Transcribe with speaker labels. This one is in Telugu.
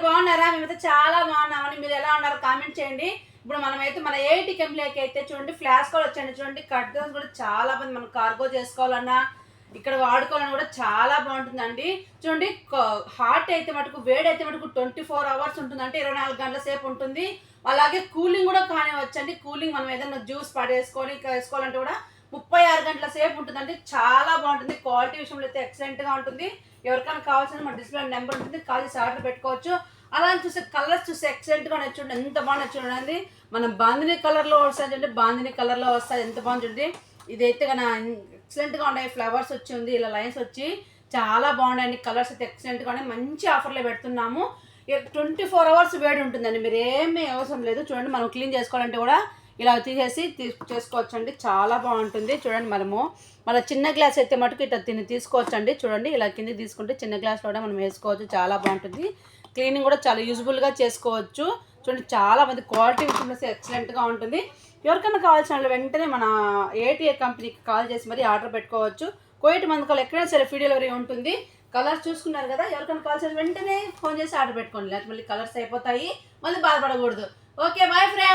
Speaker 1: బాగున్నారా? మేమైతే చాలా బాగున్నామని. మీరు ఎలా ఉన్నారు కామెంట్ చేయండి. ఇప్పుడు మనమైతే మన ఏఐటీ కంపెనీకి అయితే చూడండి ఫ్లాష్ కాల్ వచ్చండి. చూడండి కర్టన్స్ కూడా చాలా మంది మనం కార్గో చేసుకోవాలన్నా ఇక్కడ వాడుకోవాలని కూడా చాలా బాగుంటుందండి. చూడండి హాట్ అయితే మటుకు వేడి అయితే మటుకు 24 hours ఉంటుంది, అంటే 24 గంటల సేపు ఉంటుంది. అలాగే కూలింగ్ కూడా కానివచ్చండి. కూలింగ్ మనం ఏదైనా జ్యూస్ పడేసుకొని వేసుకోవాలంటే కూడా 36 గంటల సేపు ఉంటుందండి. చాలా బాగుంటుంది. క్వాలిటీ విషయంలో అయితే ఎక్సలెంట్గా ఉంటుంది. ఎవరికైనా కావాల్సిన మన డిస్ప్లే నెంబర్ ఉంటుంది, కాల్ చేసి ఆర్డర్ పెట్టుకోవచ్చు. అలా చూస్తే కలర్స్ చూస్తే ఎక్సలెంట్గా ఉన్నాయి. చూడండి ఎంత బాగున్నాయి చూడండి. మనం బాందిని కలర్లో వస్తాయి చూడండి, బాందిని కలర్లో వస్తాయి. ఎంత బాగుంది చూడండి. ఇదైతే కన్నా ఎక్సలెంట్గా ఉన్నాయి. ఫ్లవర్స్ వచ్చి ఉంది, ఇలా లైన్స్ వచ్చి చాలా బాగున్నాయండి. కలర్స్ అయితే ఎక్సలెంట్గా ఉన్నాయి. మంచి ఆఫర్లో పెడుతున్నాము. 24 hours వేడి ఉంటుందండి. మీరు ఏమీ అవసరం లేదు. చూడండి మనం క్లీన్ చేసుకోవాలంటే కూడా ఇలా తీసేసి చేసుకోవచ్చు అండి. చాలా బాగుంటుంది. చూడండి మనము మన చిన్న గ్లాస్ అయితే మటుకు ఇట్లా తీసుకోవచ్చు అండి. చూడండి ఇలా కింద తీసుకుంటే చిన్న గ్లాస్లో కూడా మనం వేసుకోవచ్చు. చాలా బాగుంటుంది. క్లీనింగ్ కూడా చాలా యూజ్ఫుల్గా చేసుకోవచ్చు. చూడండి చాలా మంది క్వాలిటీ విషయంలో ఎక్సలెంట్గా ఉంటుంది. ఎవరికైనా కావాల్సిన వాళ్ళు వెంటనే మన ఏటీఏ కంపెనీకి కాల్ చేసి మరి ఆర్డర్ పెట్టుకోవచ్చు. కోయిట్ మందుకాలు ఎక్కడైనా సరే ఫ్రీ డెలివరీ ఉంటుంది. కలర్స్ చూసుకున్నారు కదా, ఎవరికైనా కాల్ చేసి వెంటనే ఫోన్ చేసి ఆర్డర్ పెట్టుకోండి. లేకపోతే మళ్ళీ కలర్స్ అయిపోతాయి, మళ్ళీ బాధపడకూడదు. Okay bye friends.